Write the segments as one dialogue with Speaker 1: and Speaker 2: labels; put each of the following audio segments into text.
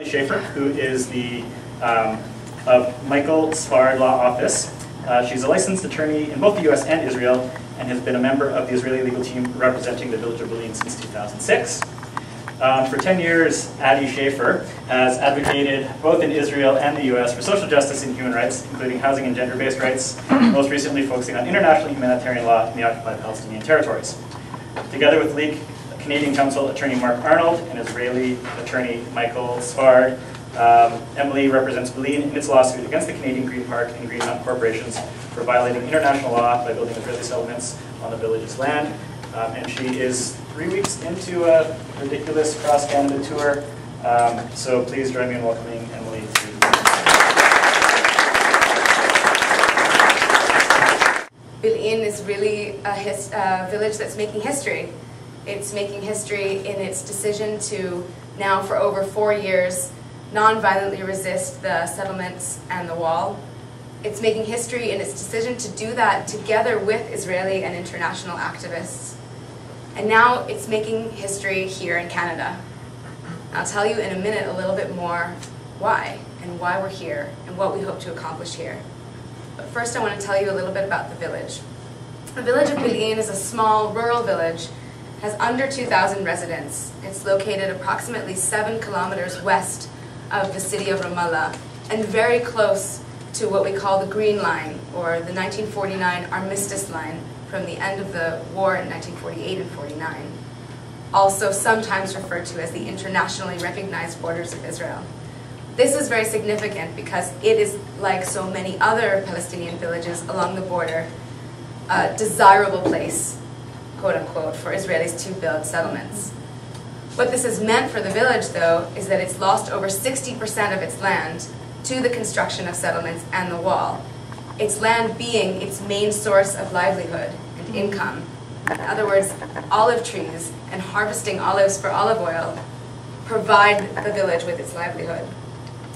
Speaker 1: Schaeffer, who is the of Michael Sfard Law Office. She's a licensed attorney in both the US and Israel and has been a member of the Israeli legal team representing the village of Bilin since 2006. For 10 years, Addie Schaeffer has advocated both in Israel and the US for social justice and human rights, including housing and gender-based rights, most recently focusing on international humanitarian law in the occupied Palestinian territories. Together with League Canadian Council Attorney Mark Arnold and Israeli Attorney Michael Sfard, Emily represents Bilin in its lawsuit against the Canadian Green Park and Green Mountain corporations for violating international law by building Israeli settlements on the village's land. And she is 3 weeks into a ridiculous cross-Canada tour. So please join me in welcoming Emily to
Speaker 2: Bil'in is really a village that's making history. It's making history in its decision to now, for over 4 years, non-violently resist the settlements and the wall. It's making history in its decision to do that together with Israeli and international activists. And now it's making history here in Canada. I'll tell you in a minute a little bit more why, and why we're here, and what we hope to accomplish here. But first I want to tell you a little bit about the village. The village of Bilin is a small rural village, has under 2,000 residents. It's located approximately 7 kilometers west of the city of Ramallah, and very close to what we call the Green Line, or the 1949 Armistice Line from the end of the war in 1948 and 49, also sometimes referred to as the internationally recognized borders of Israel. This is very significant because it is, like so many other Palestinian villages along the border, a desirable place, quote unquote, for Israelis to build settlements. What this has meant for the village, though, is that it's lost over 60% of its land to the construction of settlements and the wall, its land being its main source of livelihood and income. In other words, olive trees and harvesting olives for olive oil provide the village with its livelihood.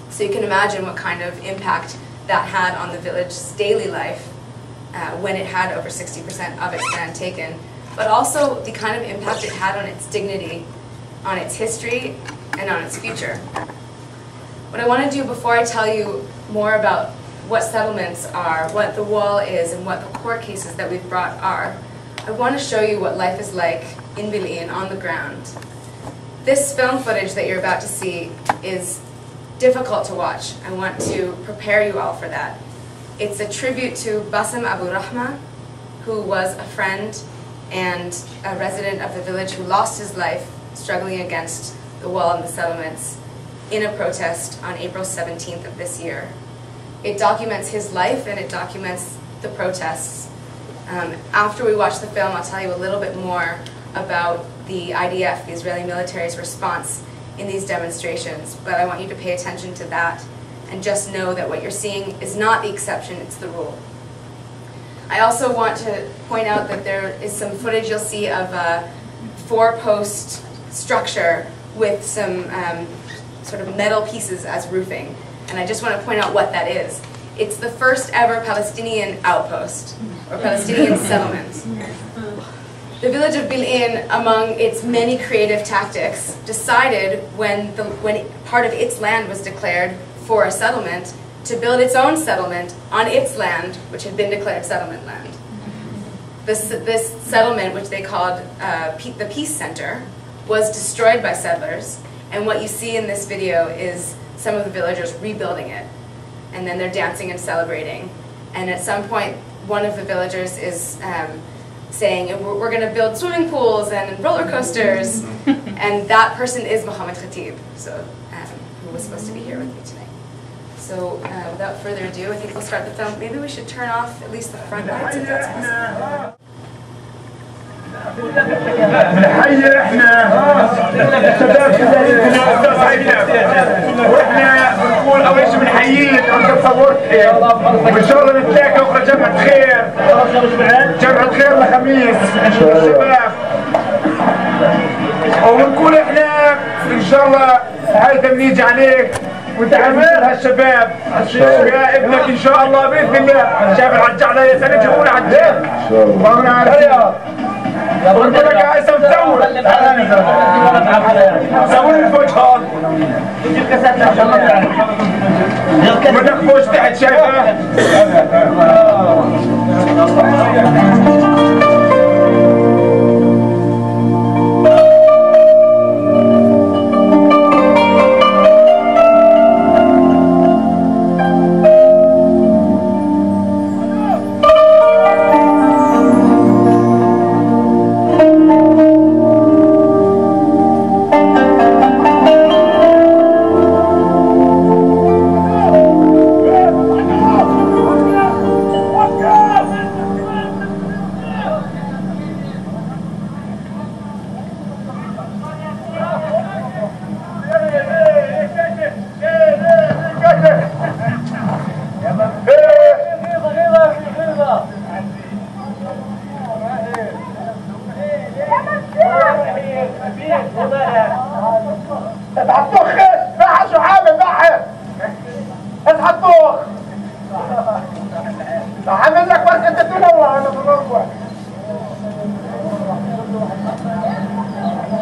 Speaker 2: So you can imagine what kind of impact that had on the village's daily life when it had over 60% of its land taken, but also the kind of impact it had on its dignity, on its history, and on its future. What I want to do before I tell you more about what settlements are, what the wall is, and what the court cases that we've brought are, I want to show you what life is like in Bilin on the ground. This film footage that you're about to see is difficult to watch. I want to prepare you all for that. It's a tribute to Bassem Abu Rahma, who was a friend and a resident of the village who lost his life struggling against the wall and the settlements in a protest on April 17th of this year. It documents his life and it documents the protests. After we watch the film, I'll tell you a little bit more about the IDF, the Israeli military's response in these demonstrations, but I want you to pay attention to that and just know that what you're seeing is not the exception, it's the rule. I also want to point out that there is some footage you'll see of a 4-post structure with some sort of metal pieces as roofing. And I just want to point out what that is. It's the first ever Palestinian outpost, or Palestinian settlement. The village of Bil'in, among its many creative tactics, decided when part of its land was declared for a settlement, to build its own settlement on its land, which had been declared settlement land. This settlement, which they called the Peace Center, was destroyed by settlers, and what you see in this video is some of the villagers rebuilding it, and then they're dancing and celebrating. And at some point, one of the villagers is saying, we're going to build swimming pools and roller coasters, and that person is Mohammed Khatib, so, who was supposed to be here with me tonight. So without further ado, I think we'll start the film. Maybe we should turn off at least the front lights if that's possible.
Speaker 3: بنحيي احنا شباب كذلك استاذ هيثم، واحنا بنقول اول شيء بنحييك انت صورتي، وان شاء الله نتلاقى بكره جمعة خير، جمعة خير لخميس الشباب، وبنقول احنا ان شاء الله هيثم نيجي عليك وتعمل هالشباب ويا ابنك ان شاء الله باذن الله. شايف العجال يا سنه جيبوا لي عجال وهنا عارفين قلت لك عايز تصور صور الفوج هون ما تخفوش تحت شايفه.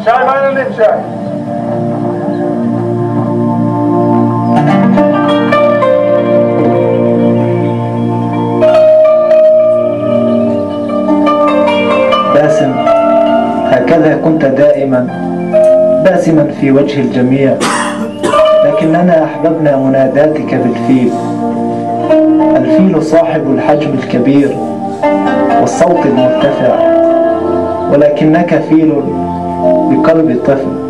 Speaker 3: شاي ما نلم شاي.
Speaker 4: باسم، هكذا كنت دائما باسما في وجه الجميع، لكننا أحببنا مناداتك بالفيل. الفيل صاحب الحجم الكبير والصوت المرتفع، ولكنك فيل بقلب الطفل.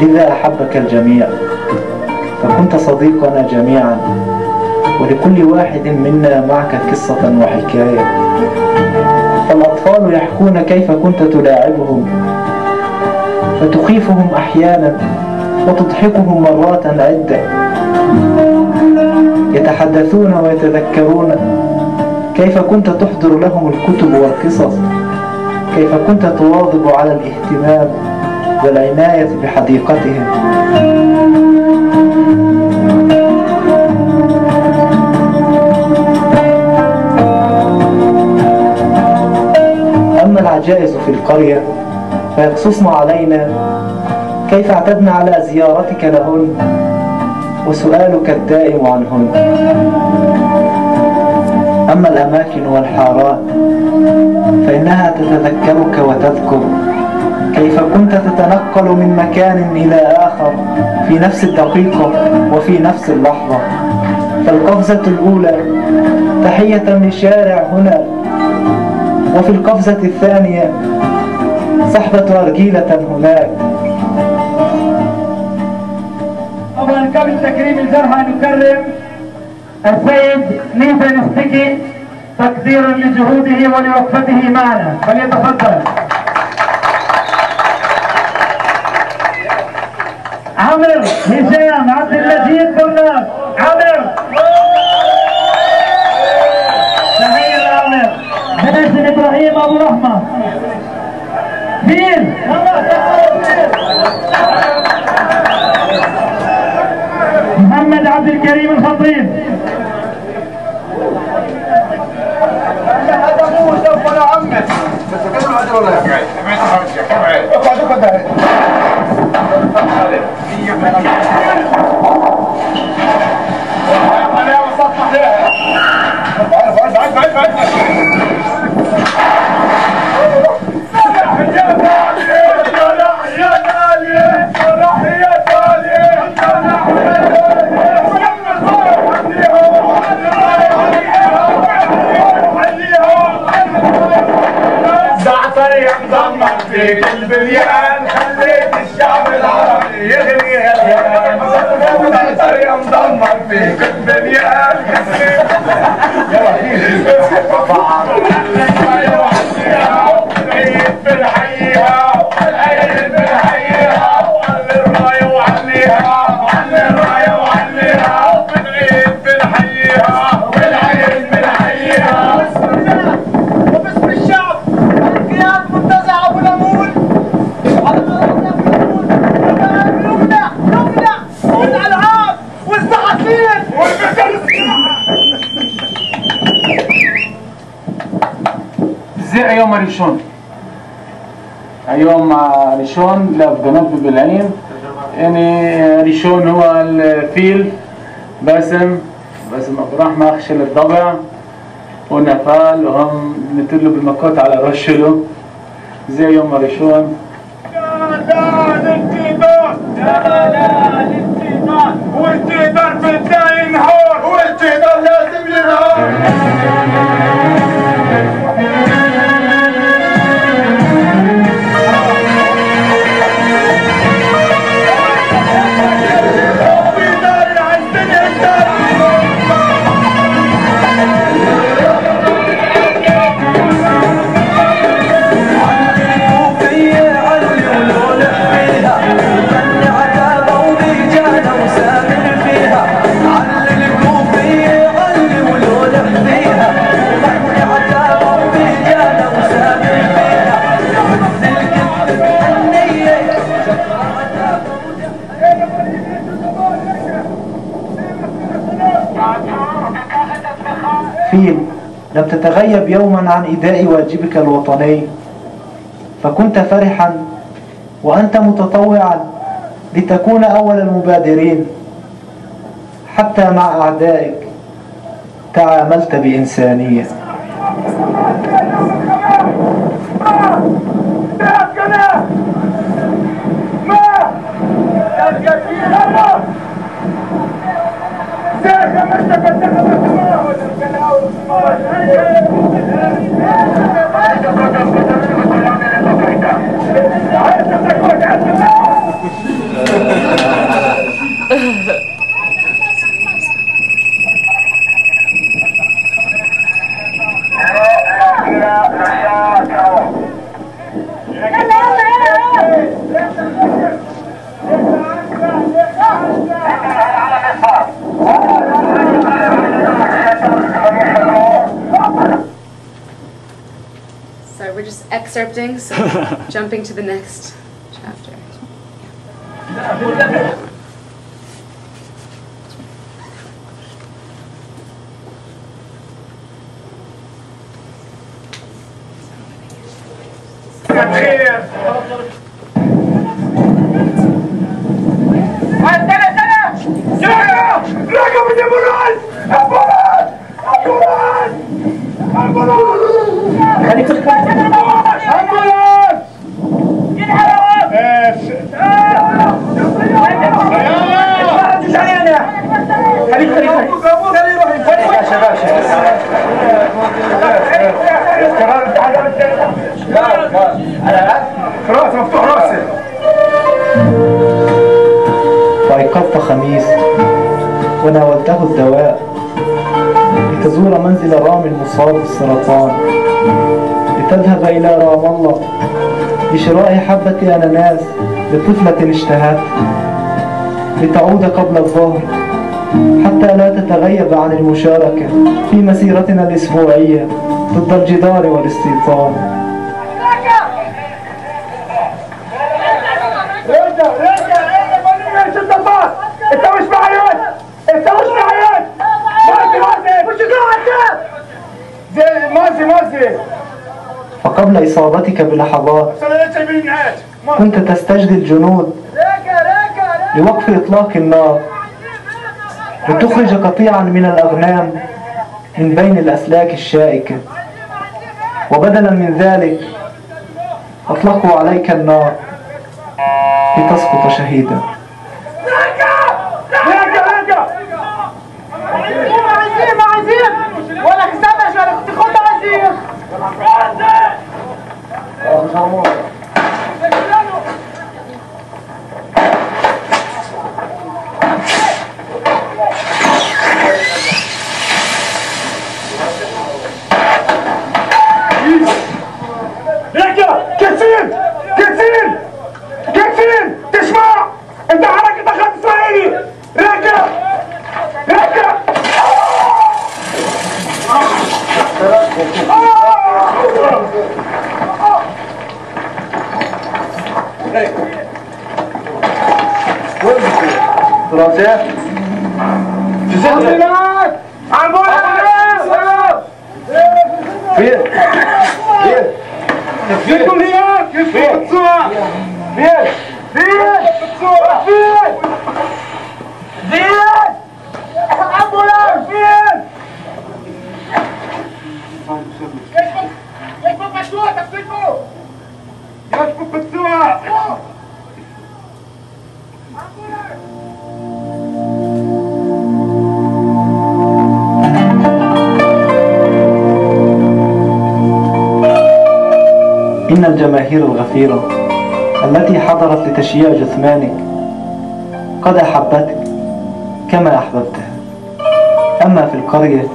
Speaker 4: لذا أحبك الجميع، فكنت صديقنا جميعا، ولكل واحد منا معك قصة وحكاية. فالأطفال يحكون كيف كنت تلاعبهم، فتخيفهم أحيانا وتضحكهم مرات عدة. يتحدثون ويتذكرون كيف كنت تحضر لهم الكتب والقصص، كيف كنت تواظب على الاهتمام والعناية بحديقتهم. أما العجائز في القرية فيقصصن علينا كيف اعتدنا على زيارتك لهن وسؤالك الدائم عنهن. أما الأماكن والحارات فإنها تتذكرك وتذكر كيف كنت تتنقل من مكان إلى آخر في نفس الدقيقة وفي نفس اللحظة. فالقفزة الأولى تحية لشارع هنا، وفي القفزة الثانية صحبة أرجيلة هناك.
Speaker 3: طبعا قبل تكريم الجرحى نكرم السيد نيفا نفتكي تقديرا لجهوده ولوقفته معنا، فليتفضل. عمر هشام عبد المجيد برناس. عمر تحية لعمر. باسم ابراهيم ابو رحمه. فيل محمد عبد الكريم الخطيب. هذا مو سوف ولا عمه بس كده العدل ولا قاعد اقعد اقعد انا وصلت صحيح. فيك البليان خليت الشعب العربي يغلي غليان يا مدمر فيك البليان خليت العيد بنحييها العيد بنحييها وعلي الرايه وعليها وعلي الرايه وعليها بالعيد بنحييها والعيد بنحييها وباسم الشعب القيام منتزع ابو لمون نمنع والالعاب والسحاسين
Speaker 5: زي يوم ريشون يوم ريشون لفقنات ببلعين يعني ريشون هو الفيل باسم ابراهيم اخشل الضبع ونفال وهم نتلو بالمكوت على رشله زي يوم ريشون.
Speaker 3: لا للانتظار لا للانتظار والانتظار بدا ينهار والانتظار لازم ينهار
Speaker 4: فيل، لم تتغيب يوما عن إداء واجبك الوطني، فكنت فرحا وأنت متطوعا لتكون أول المبادرين، حتى مع أعدائك تعاملت بإنسانية.
Speaker 2: So we're just excerpting, so jumping to the next chapter. فأيقظت خميس وناولته الدواء لتزور منزل رامي المصاب بالسرطان، لتذهب إلى رام الله لشراء حبة أناناس لطفلة اشتهت، لتعود قبل الظهر حتى لا تتغيب عن المشاركة في مسيرتنا الأسبوعية ضد الجدار والاستيطان. فقبل إصابتك بلحظات كنت تستجدي الجنود لوقف إطلاق النار، لتخرج قطيعا من الأغنام من بين الأسلاك الشائكة، وبدلا من ذلك أطلقوا عليك النار لتسقط شهيدا.
Speaker 4: إن الجماهير الغفيرة التي حضرت لتشييع جثمانك قد أحبتك كما أحببتها. أما في القرية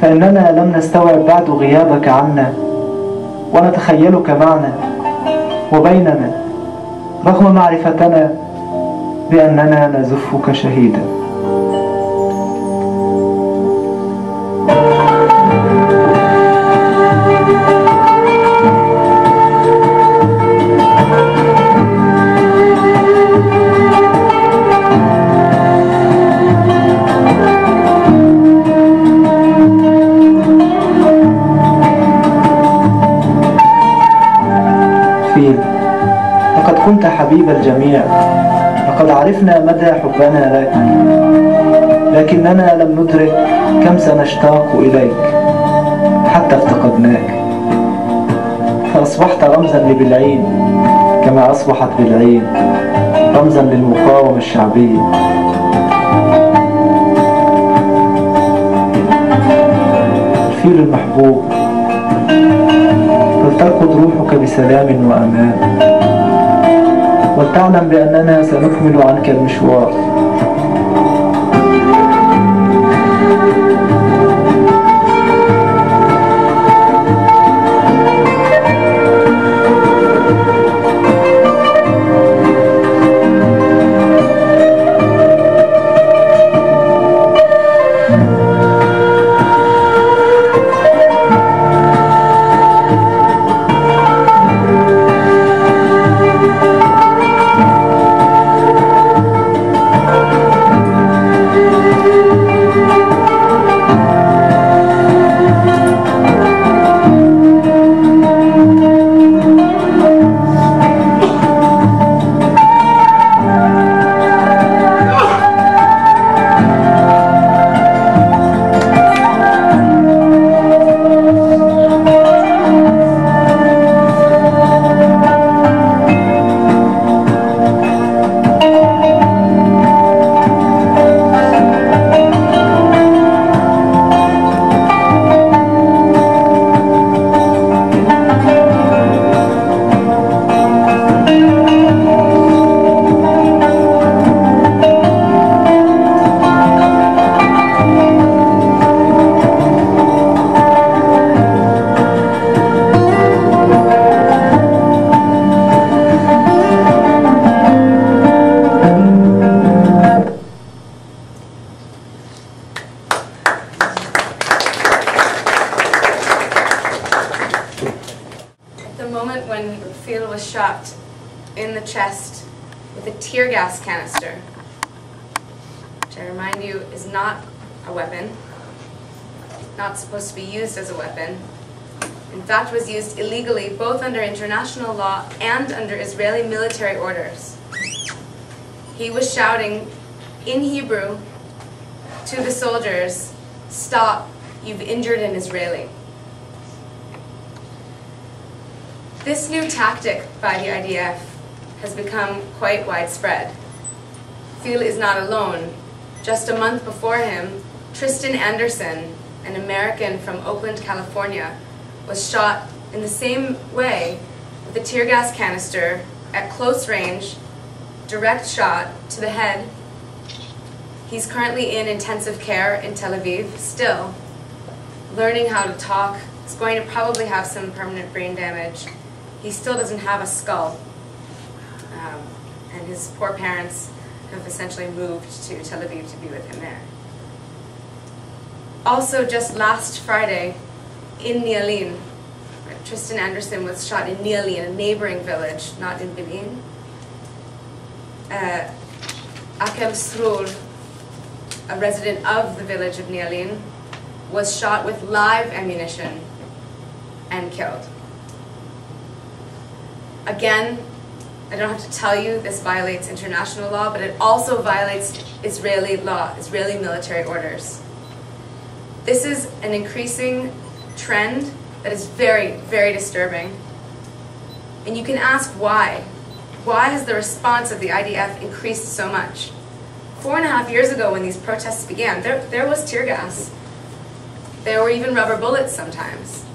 Speaker 4: فإننا لم نستوعب بعد غيابك عنا ونتخيلك معنا وبيننا رغم معرفتنا بأننا نزفك شهيدا. لقد كنت حبيب الجميع، لقد عرفنا مدى حبنا لك، لكننا لم ندرك كم سنشتاق إليك حتى افتقدناك، فأصبحت رمزا لبلعين كما أصبحت بلعين رمزا للمقاومة الشعبية. الفيل المحبوب، فلترقد روحك بسلام وأمان، ولتعلم بأننا سنكمل عنك المشوار.
Speaker 2: Shot in the chest with a tear gas canister, which I remind you is not a weapon, not supposed to be used as a weapon. In fact, was used illegally both under international law and under Israeli military orders. He was shouting in Hebrew to the soldiers, "Stop, you've injured an Israeli." This new tactic by the IDF has become quite widespread. Phil is not alone. Just a month before him, Tristan Anderson, an American from Oakland, California, was shot in the same way with a tear gas canister at close range, direct shot to the head. He's currently in intensive care in Tel Aviv, still learning how to talk. He's going to probably have some permanent brain damage. He still doesn't have a skull, and his poor parents have essentially moved to Tel Aviv to be with him there. Also, just last Friday, in Bilin. Tristan Anderson was shot in Bilin, a neighboring village, not in Bilin. Akel Srul, a resident of the village of Bilin, was shot with live ammunition and killed. Again, I don't have to tell you this violates international law, but it also violates Israeli law, Israeli military orders. This is an increasing trend that is very, very disturbing. And you can ask why. Why has the response of the IDF increased so much? 4.5 years ago when these protests began, there was tear gas. There were even rubber bullets sometimes.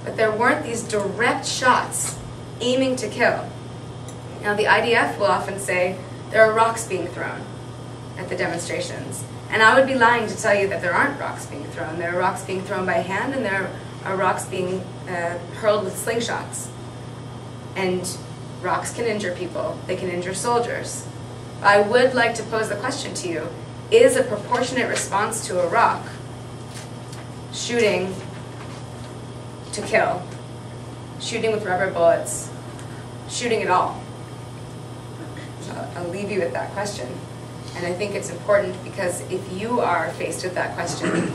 Speaker 2: But there weren't these direct shots aiming to kill. Now the IDF will often say there are rocks being thrown at the demonstrations. And I would be lying to tell you that there aren't rocks being thrown. There are rocks being thrown by hand, and there are rocks being hurled with slingshots. And rocks can injure people. They can injure soldiers. I would like to pose the question to you, is a proportionate response to a rock shooting to kill, shooting with rubber bullets, shooting at all? So I'll leave you with that question. And I think it's important because if you are faced with that question,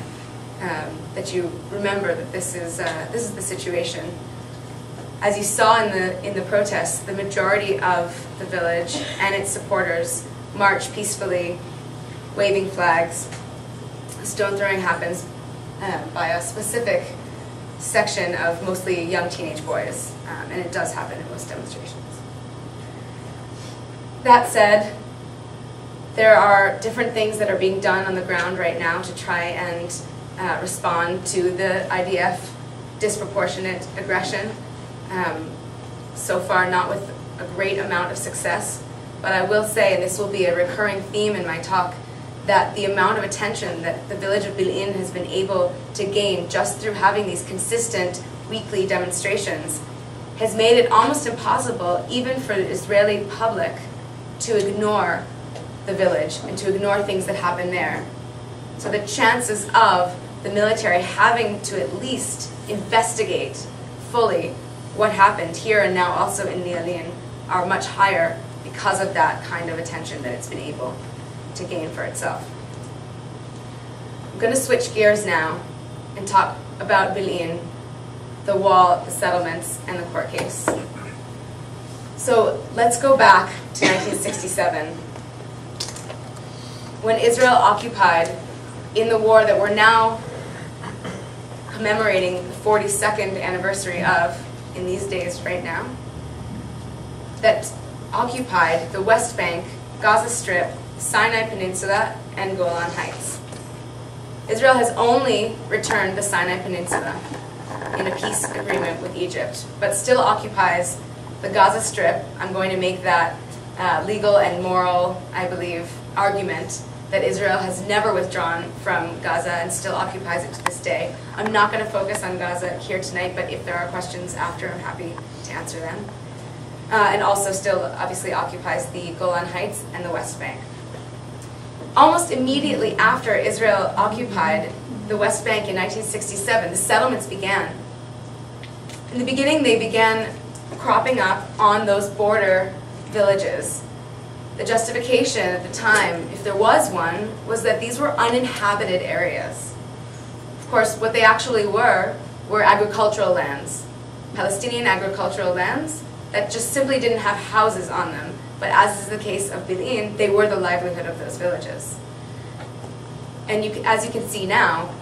Speaker 2: that you remember that this is the situation. As you saw in the protests, the majority of the village and its supporters march peacefully, waving flags. Stone throwing happens by a specific section of mostly young teenage boys, and it does happen in most demonstrations. That said, there are different things that are being done on the ground right now to try and respond to the IDF disproportionate aggression. So far, not with a great amount of success, but I will say, and this will be a recurring theme in my talk, that the amount of attention that the village of Bil'in has been able to gain just through having these consistent weekly demonstrations has made it almost impossible, even for the Israeli public, to ignore the village and to ignore things that happen there. So the chances of the military having to at least investigate fully what happened here and now also in Bilin are much higher because of that kind of attention that it's been able to gain for itself. I'm going to switch gears now and talk about Bilin, the wall, the settlements, and the court case. So let's go back to 1967, when Israel occupied, in the war that we're now commemorating the 42nd anniversary of, in these days right now, that occupied the West Bank, Gaza Strip, Sinai Peninsula, and Golan Heights. Israel has only returned the Sinai Peninsula in a peace agreement with Egypt, but still occupies the Gaza Strip. I'm going to make that legal and moral, I believe, argument that Israel has never withdrawn from Gaza and still occupies it to this day. I'm not going to focus on Gaza here tonight, but if there are questions after, I'm happy to answer them. And also still obviously occupies the Golan Heights and the West Bank. Almost immediately after Israel occupied the West Bank in 1967, the settlements began. In the beginning, they began cropping up on those border villages. The justification at the time, if there was one, was that these were uninhabited areas. Of course, what they actually were agricultural lands, Palestinian agricultural lands that just simply didn't have houses on them. But as is the case of Bil'in, they were the livelihood of those villages. And as you can see now,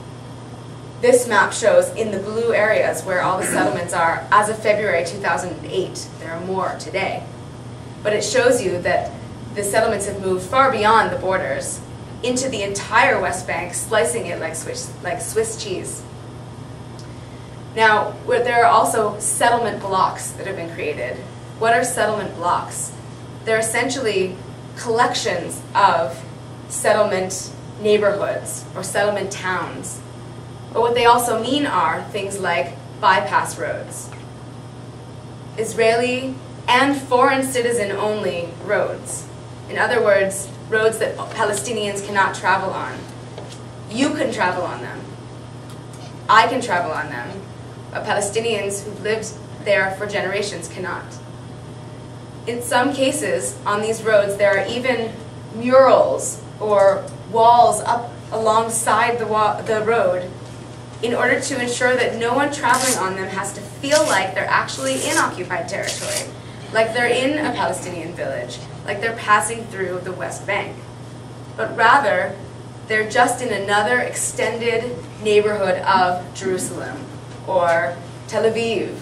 Speaker 2: this map shows in the blue areas where all the settlements are as of February 2008. There are more today. But it shows you that the settlements have moved far beyond the borders into the entire West Bank, slicing it like Swiss cheese. Now, there are also settlement blocks that have been created. What are settlement blocks? They're essentially collections of settlement neighborhoods or settlement towns. But what they also mean are things like bypass roads, Israeli and foreign citizen-only roads. In other words, roads that Palestinians cannot travel on. You can travel on them. I can travel on them, but Palestinians who've lived there for generations cannot. In some cases, on these roads, there are even murals or walls up alongside the road in order to ensure that no one traveling on them has to feel like they're actually in occupied territory, like they're in a Palestinian village, like they're passing through the West Bank. But rather, they're just in another extended neighborhood of Jerusalem or Tel Aviv,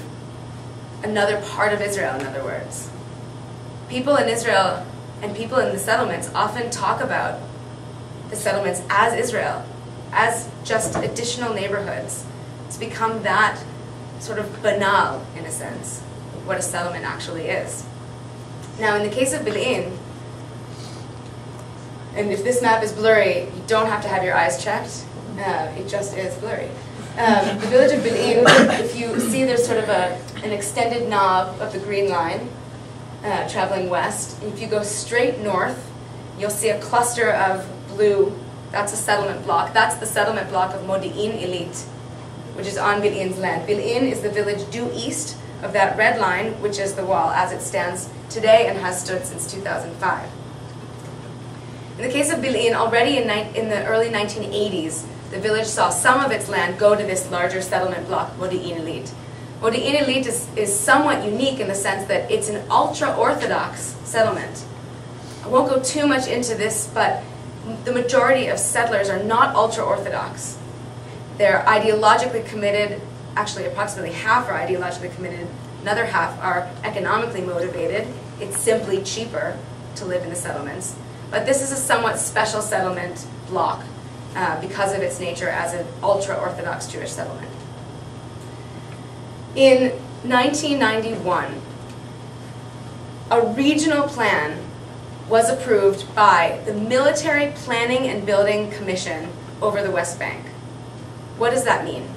Speaker 2: another part of Israel, in other words. People in Israel and people in the settlements often talk about the settlements as Israel, as just additional neighborhoods. It's become that sort of banal, in a sense, what a settlement actually is. Now, in the case of Bil'in, and if this map is blurry, you don't have to have your eyes checked. It just is blurry. The village of Bil'in, if you see there's sort of an extended knob of the green line traveling west. And if you go straight north, you'll see a cluster of blue. That's a settlement block. That's the settlement block of Modi'in Ilit, which is on Bil'in's land. Bil'in is the village due east of that red line, which is the wall as it stands today and has stood since 2005. In the case of Bil'in, already in the early 1980s, the village saw some of its land go to this larger settlement block, Modi'in Ilit. Modi'in Ilit is somewhat unique in the sense that it's an ultra-Orthodox settlement. I won't go too much into this, but the majority of settlers are not ultra-Orthodox. They're ideologically committed, actually approximately half are ideologically committed, another half are economically motivated. It's simply cheaper to live in the settlements. But this is a somewhat special settlement block because of its nature as an ultra-Orthodox Jewish settlement. In 1991, a regional plan was approved by the Military Planning and Building Commission over the West Bank. What does that mean?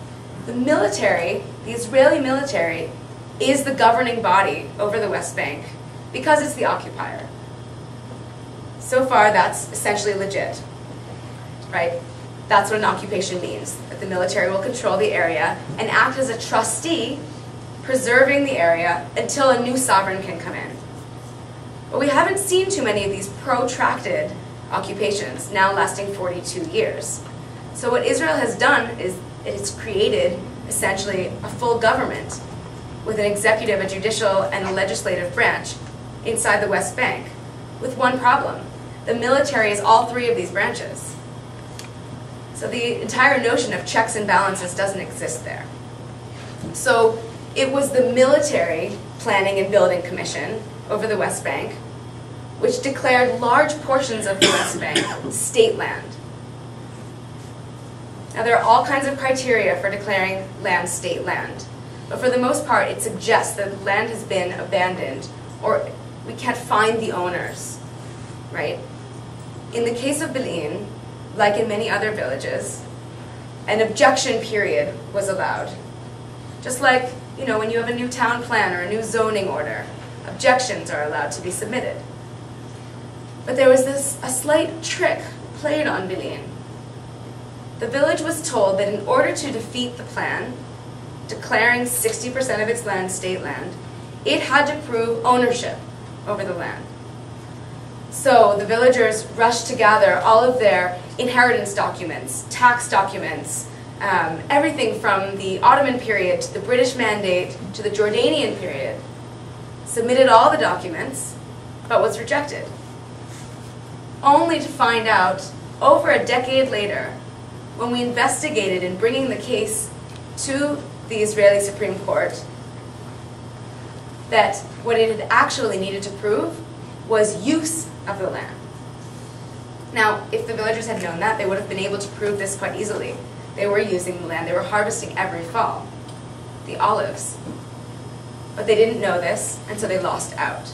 Speaker 2: The military, the Israeli military, is the governing body over the West Bank because it's the occupier. So far, that's essentially legit, right? That's what an occupation means, that the military will control the area and act as a trustee, preserving the area until a new sovereign can come in. But we haven't seen too many of these protracted occupations, now lasting 42 years. So what Israel has done is it's created, essentially, a full government with an executive, a judicial, and a legislative branch inside the West Bank, with one problem. The military is all three of these branches. So the entire notion of checks and balances doesn't exist there. So it was the Military Planning and Building Commission over the West Bank, which declared large portions of the West Bank state land. Now there are all kinds of criteria for declaring land state land, but for the most part it suggests that the land has been abandoned or we can't find the owners, right? In the case of Bil'in, like in many other villages, an objection period was allowed. Just like, you know, when you have a new town plan or a new zoning order, objections are allowed to be submitted. But there was a slight trick played on Bil'in. The village was told that in order to defeat the plan, declaring 60% of its land state land, it had to prove ownership over the land. So the villagers rushed to gather all of their inheritance documents, tax documents, everything from the Ottoman period to the British Mandate to the Jordanian period, submitted all the documents, but was rejected. Only to find out, over a decade later, when we investigated in bringing the case to the Israeli Supreme Court, that what it had actually needed to prove was use of the land. Now, if the villagers had known that, they would have been able to prove this quite easily. They were using the land. They were harvesting every fall, the olives. But they didn't know this, and so they lost out.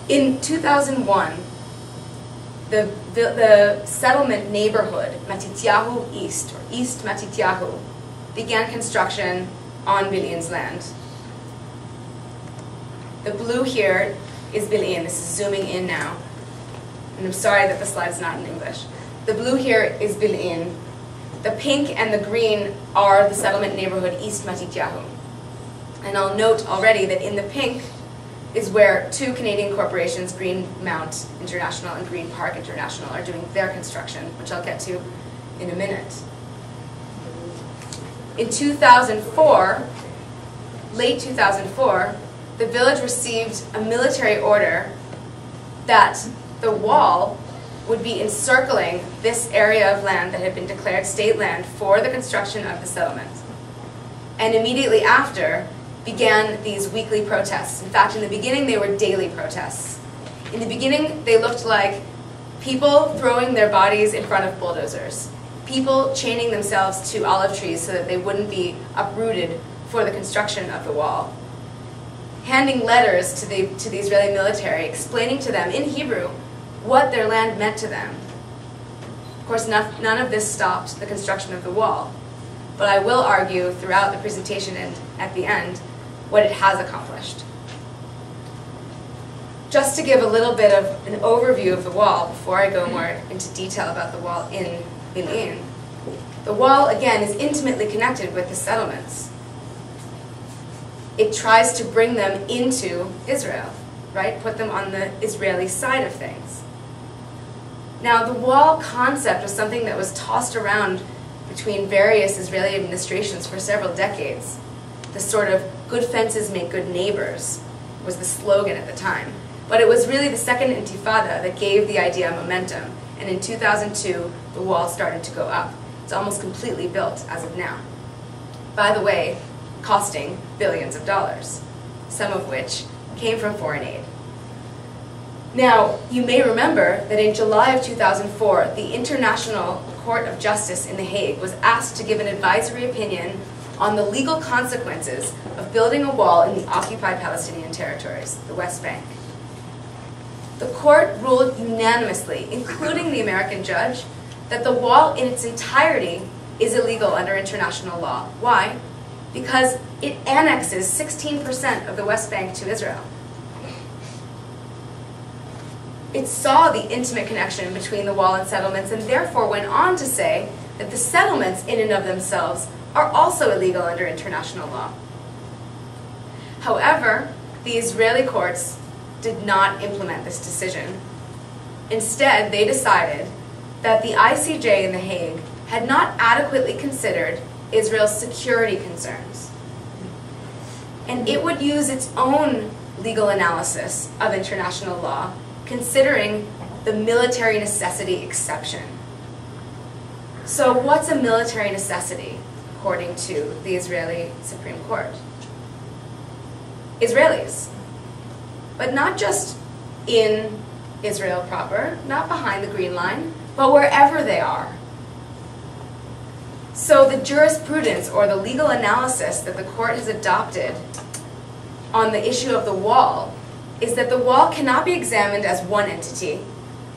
Speaker 2: In 2001, the settlement neighborhood, Mattityahu East, or East Mattityahu, began construction on Bil'in's land. The blue here is Bil'in. This is zooming in now. And I'm sorry that the slide's not in English. The blue here is Bil'in. The pink and the green are the settlement neighborhood East Mattityahu. And I'll note already that in the pink is where two Canadian corporations, Greenmount International and Green Park International, are doing their construction, which I'll get to in a minute. In 2004, late 2004, the village received a military order that the wall would be encircling this area of land that had been declared state land for the construction of the settlement. And immediately after began these weekly protests. In fact, in the beginning, they were daily protests. In the beginning, they looked like people throwing their bodies in front of bulldozers, people chaining themselves to olive trees so that they wouldn't be uprooted for the construction of the wall, handing letters to the Israeli military explaining to them in Hebrew what their land meant to them. Of course, none of this stopped the construction of the wall, but I will argue throughout the presentation and at the end what it has accomplished. Just to give a little bit of an overview of the wall before I go more into detail about the wall in Bilin. The wall, again, is intimately connected with the settlements. It tries to bring them into Israel, right? Put them on the Israeli side of things. Now, the wall concept was something that was tossed around between various Israeli administrations for several decades. The sort of good fences make good neighbors was the slogan at the time. But it was really the second intifada that gave the idea momentum. And in 2002, the wall started to go up. It's almost completely built as of now. By the way, costing billions of dollars, some of which came from foreign aid. Now, you may remember that in July of 2004, the International Court of Justice in The Hague was asked to give an advisory opinion on the legal consequences of building a wall in the occupied Palestinian territories, the West Bank. The court ruled unanimously, including the American judge, that the wall in its entirety is illegal under international law. Why? Because it annexes 16% of the West Bank to Israel. It saw the intimate connection between the wall and settlements and therefore went on to say that the settlements in and of themselves are also illegal under international law. However, the Israeli courts did not implement this decision. Instead, they decided that the ICJ in The Hague had not adequately considered Israel's security concerns. And it would use its own legal analysis of international law, considering the military necessity exception. So what's a military necessity, according to the Israeli Supreme Court? Israelis. But not just in Israel proper, not behind the Green Line, but wherever they are. So the jurisprudence or the legal analysis that the court has adopted on the issue of the wall is that the wall cannot be examined as one entity,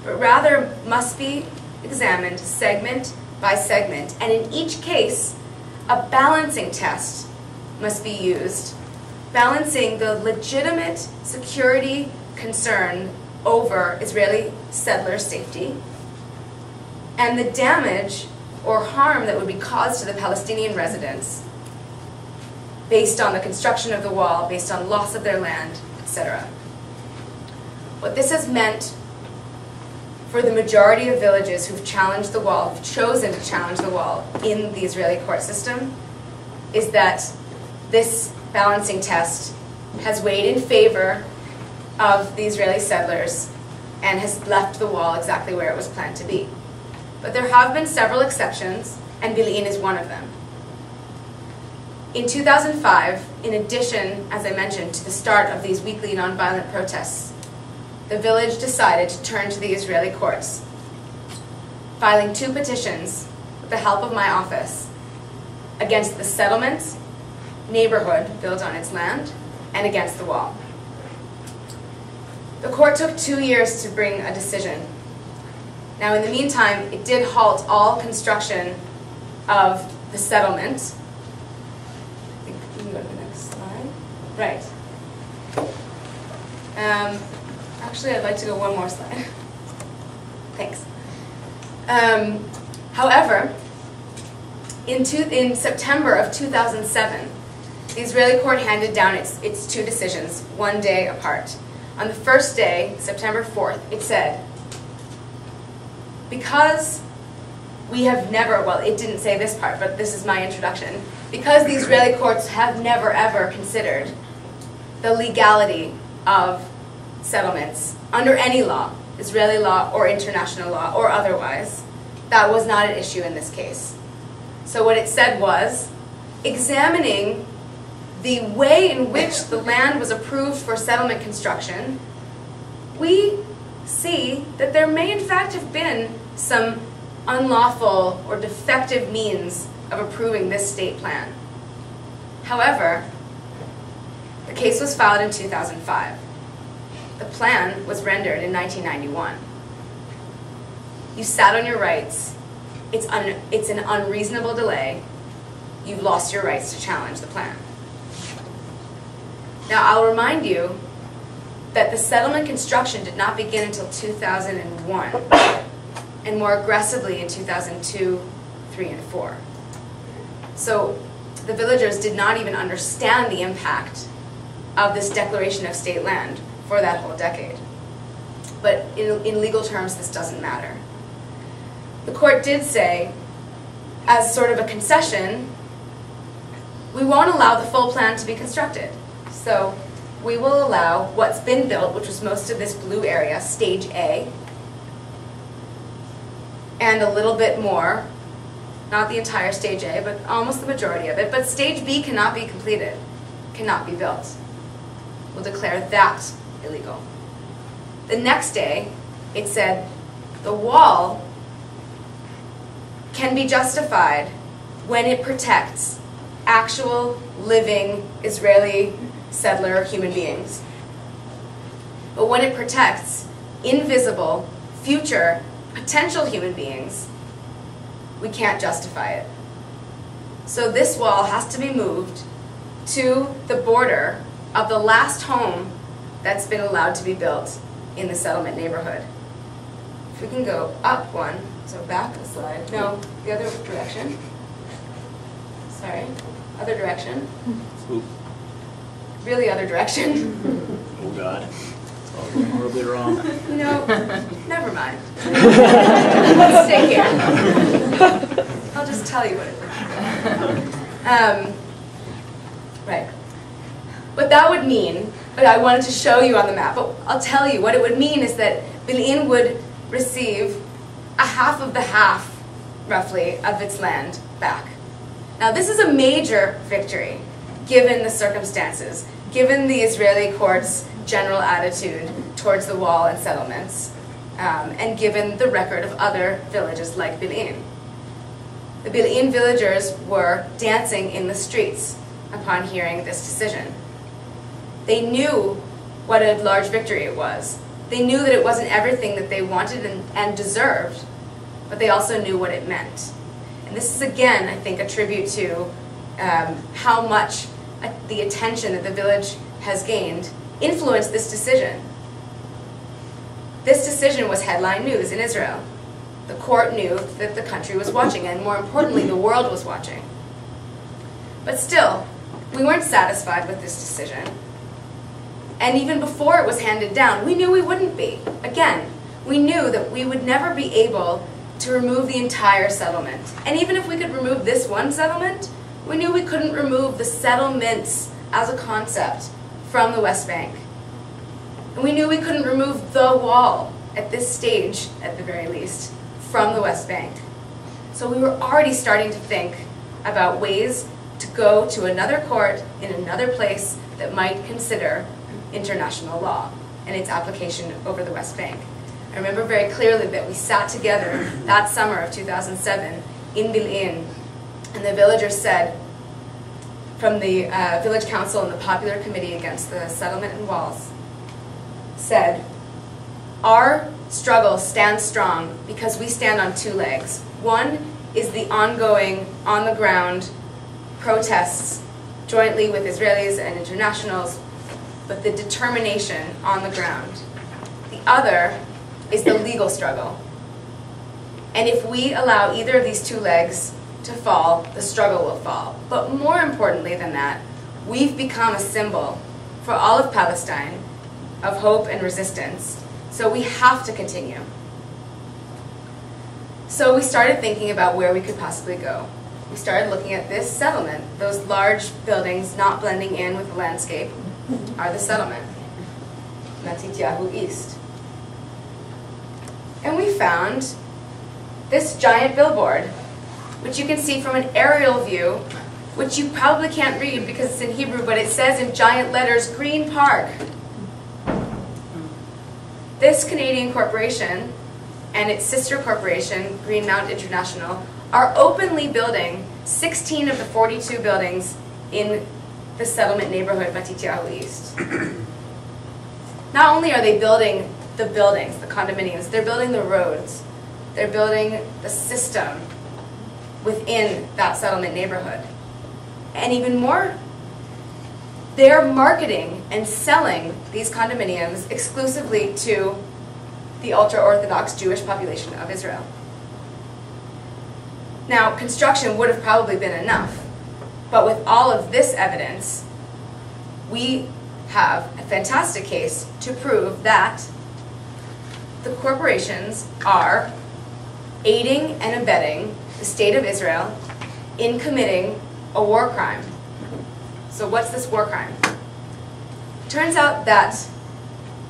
Speaker 2: but rather must be examined segment by segment. And in each case, a balancing test must be used, balancing the legitimate security concern over Israeli settler safety and the damage or harm that would be caused to the Palestinian residents based on the construction of the wall, based on loss of their land, etc. What this has meant for the majority of villages who've challenged the wall, who've chosen to challenge the wall in the Israeli court system, is that this balancing test has weighed in favor of the Israeli settlers and has left the wall exactly where it was planned to be. But there have been several exceptions, and Bil'in is one of them. In 2005, in addition, as I mentioned, to the start of these weekly nonviolent protests, the village decided to turn to the Israeli courts, filing 2 petitions with the help of my office against the settlement neighborhood built on its land and against the wall. The court took 2 years to bring a decision. Now, in the meantime, it did halt all construction of the settlement. I think we can go to the next slide. Right. Actually, I'd like to go one more slide. Thanks. However, In September of 2007, the Israeli court handed down its two decisions, one day apart. On the first day, September 4th, it said, because we have never, well, it didn't say this part, but this is my introduction, because the Israeli courts have never ever considered the legality of settlements under any law, Israeli law or international law or otherwise, that was not an issue in this case. So what it said was, examining the way in which the land was approved for settlement construction, we see that there may in fact have been some unlawful or defective means of approving this state plan. However, the case was filed in 2005. The plan was rendered in 1991. You sat on your rights. It's an unreasonable delay. You've lost your rights to challenge the plan. Now, I'll remind you that the settlement construction did not begin until 2001, and more aggressively in 2002, 3, and 4. So the villagers did not even understand the impact of this declaration of state land for that whole decade. But in legal terms, this doesn't matter. The court did say, as sort of a concession, we won't allow the full plan to be constructed. So we will allow what's been built, which was most of this blue area, stage A, and a little bit more, not the entire stage A, but almost the majority of it. But stage B cannot be completed, cannot be built. We'll declare that illegal. The next day, it said the wall can be justified when it protects actual living Israeli settler human beings. But when it protects invisible, future, potential human beings, we can't justify it. So this wall has to be moved to the border of the last home that's been allowed to be built in the settlement neighborhood. If we can go up one, so back a slide. No, the other direction. Sorry, other direction.
Speaker 6: Oop.
Speaker 2: Really other direction.
Speaker 6: Oh God. It's all going horribly wrong.
Speaker 2: No, never mind. Let's stay here. I'll just tell you what it is. Right. What that would mean, but I wanted to show you on the map, but I'll tell you what it would mean is that Bil'in would receive a half of the half, roughly, of its land back. Now this is a major victory, given the circumstances, given the Israeli court's general attitude towards the wall and settlements, and given the record of other villages like Bil'in. The Bil'in villagers were dancing in the streets upon hearing this decision. They knew what a large victory it was. They knew that it wasn't everything that they wanted and deserved, but they also knew what it meant. And this is, again, I think, a tribute to how much the attention that the village has gained influenced this decision. This decision was headline news in Israel. The court knew that the country was watching, and more importantly, the world was watching. But still, we weren't satisfied with this decision. And even before it was handed down, we knew we wouldn't be. Again, we knew that we would never be able to remove the entire settlement. And even if we could remove this one settlement, we knew we couldn't remove the settlements as a concept from the West Bank. And we knew we couldn't remove the wall, at this stage, at the very least, from the West Bank. So we were already starting to think about ways to go to another court in another place that might consider international law and its application over the West Bank. I remember very clearly that we sat together that summer of 2007 in Bil'in, and the villagers said, from the village council and the popular committee against the settlement and walls, said, our struggle stands strong because we stand on two legs. One is the ongoing, on-the-ground protests jointly with Israelis and internationals, but the determination on the ground. The other is the legal struggle. And if we allow either of these two legs to fall, the struggle will fall. But more importantly than that, we've become a symbol for all of Palestine of hope and resistance. So we have to continue. So we started thinking about where we could possibly go. We started looking at this settlement. Those large buildings not blending in with the landscape are the settlement, Mattityahu East. And we found this giant billboard, which you can see from an aerial view, which you probably can't read because it's in Hebrew, but it says in giant letters, Green Park. This Canadian corporation and its sister corporation, Greenmount International, are openly building 16 of the 42 buildings in the settlement neighborhood, Mattityahu East. Not only are they building the buildings, the condominiums, they're building the roads, they're building the system within that settlement neighborhood. And even more, they're marketing and selling these condominiums exclusively to the ultra-Orthodox Jewish population of Israel. Now, construction would have probably been enough, but with all of this evidence, we have a fantastic case to prove that the corporations are aiding and abetting the state of Israel in committing a war crime. So what's this war crime? Turns out that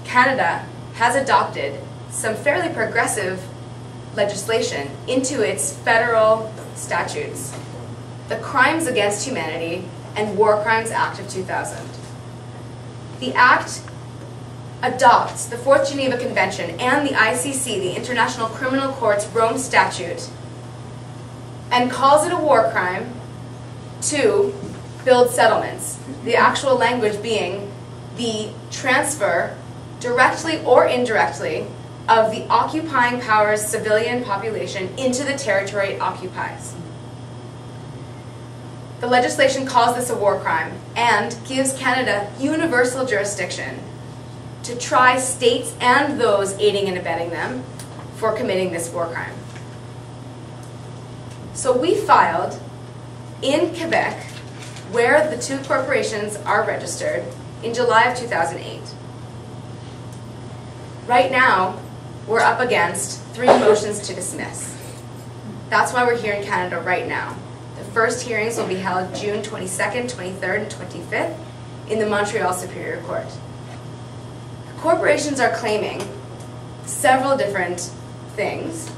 Speaker 2: Canada has adopted some fairly progressive legislation into its federal statutes, the Crimes Against Humanity and War Crimes Act of 2000. The Act adopts the Fourth Geneva Convention and the ICC, the International Criminal Court's Rome Statute, and calls it a war crime to build settlements. The actual language being the transfer, directly or indirectly, of the occupying power's civilian population into the territory it occupies. The legislation calls this a war crime and gives Canada universal jurisdiction to try states and those aiding and abetting them for committing this war crime. So we filed in Quebec, where the two corporations are registered, in July of 2008. Right now, we're up against 3 motions to dismiss. That's why we're here in Canada right now. The first hearings will be held June 22nd, 23rd, and 25th in the Montreal Superior Court. The corporations are claiming several different things,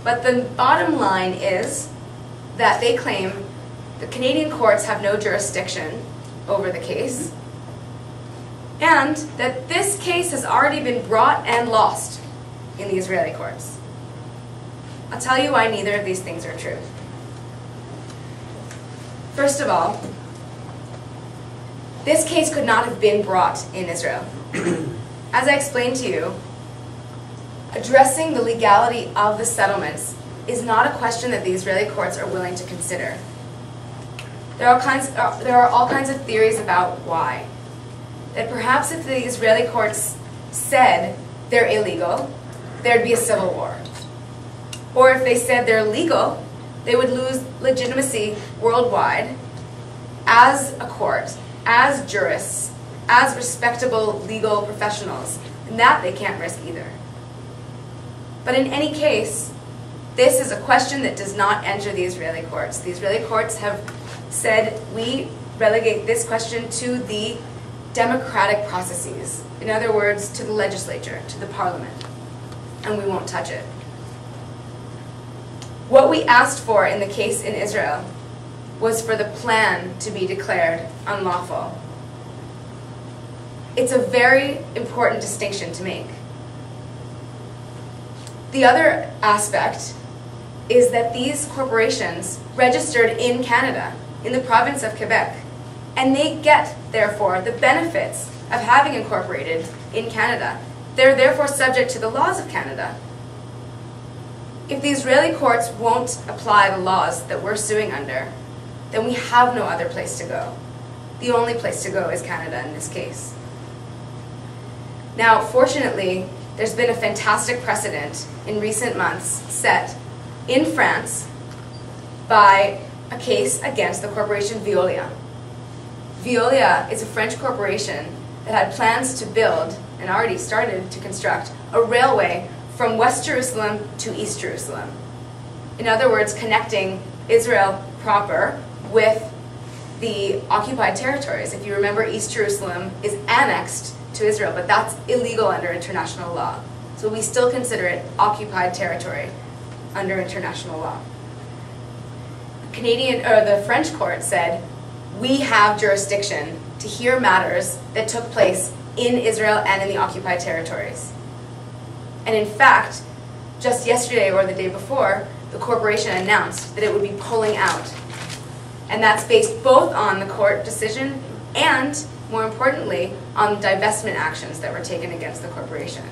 Speaker 2: but the bottom line is that they claim the Canadian courts have no jurisdiction over the case, and that this case has already been brought and lost in the Israeli courts. I'll tell you why neither of these things are true. First of all, this case could not have been brought in Israel. As I explained to you, addressing the legality of the settlements is not a question that the Israeli courts are willing to consider. There are all kinds of theories about why. That perhaps if the Israeli courts said they're illegal, there'd be a civil war. Or if they said they're legal, they would lose legitimacy worldwide as a court, as jurists, as respectable legal professionals, and that they can't risk either. But in any case, this is a question that does not enter the Israeli courts. The Israeli courts have said, we relegate this question to the democratic processes. In other words, to the legislature, to the parliament, and we won't touch it. What we asked for in the case in Israel was for the plan to be declared unlawful. It's a very important distinction to make. The other aspect is that these corporations registered in Canada, in the province of Quebec, and they get, therefore, the benefits of having incorporated in Canada. They're therefore subject to the laws of Canada. If the Israeli courts won't apply the laws that we're suing under, then we have no other place to go. The only place to go is Canada in this case. Now, fortunately, there's been a fantastic precedent in recent months set in France by a case against the corporation Veolia. Veolia is a French corporation that had plans to build, and already started to construct, a railway from West Jerusalem to East Jerusalem. In other words, connecting Israel proper with the occupied territories. If you remember, East Jerusalem is annexed to Israel, but that's illegal under international law. So we still consider it occupied territory under international law. The French court said, we have jurisdiction to hear matters that took place in Israel and in the occupied territories. And in fact, just yesterday or the day before, the corporation announced that it would be pulling out. And that's based both on the court decision and, more importantly, on divestment actions that were taken against the corporation.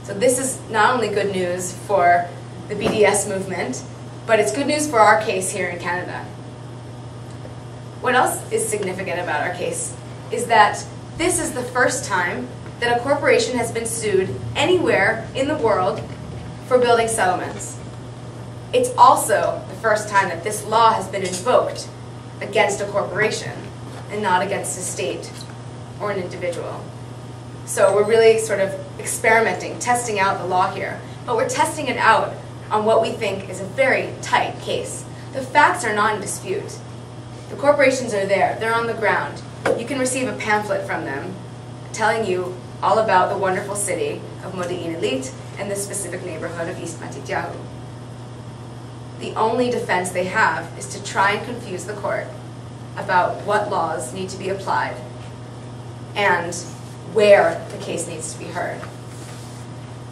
Speaker 2: So this is not only good news for the BDS movement, but it's good news for our case here in Canada. What else is significant about our case is that this is the first time that a corporation has been sued anywhere in the world for building settlements. It's also the first time that this law has been invoked against a corporation and not against a state or an individual. So we're really sort of experimenting, testing out the law here, but we're testing it out on what we think is a very tight case. The facts are not in dispute. The corporations are there, they're on the ground. You can receive a pamphlet from them telling you all about the wonderful city of Modi'in Elite and the specific neighborhood of East Mattityahu. The only defense they have is to try and confuse the court about what laws need to be applied and where the case needs to be heard.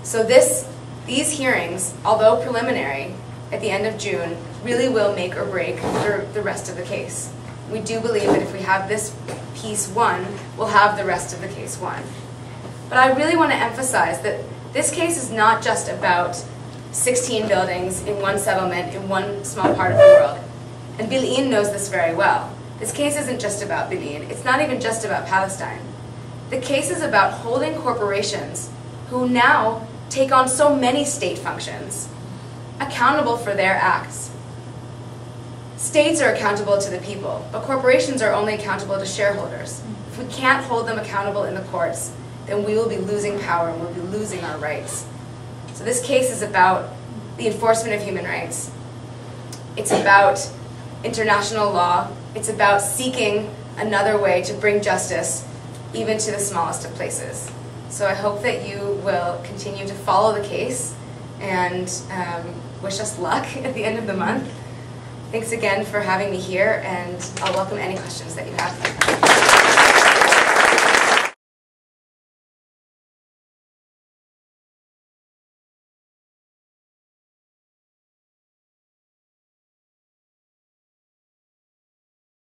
Speaker 2: So these hearings, although preliminary at the end of June, really will make or break the rest of the case. We do believe that if we have this piece won, we'll have the rest of the case won. But I really want to emphasize that this case is not just about 16 buildings in one settlement in one small part of the world. And Bil'in knows this very well. This case isn't just about Bil'in. It's not even just about Palestine. The case is about holding corporations who now take on so many state functions accountable for their acts. States are accountable to the people, but corporations are only accountable to shareholders. If we can't hold them accountable in the courts, then we will be losing power and we'll be losing our rights. So this case is about the enforcement of human rights. It's about international law. It's about seeking another way to bring justice even to the smallest of places. So I hope that you will continue to follow the case and wish us luck at the end of the month. Thanks again for having me here, and I'll welcome any questions that you have.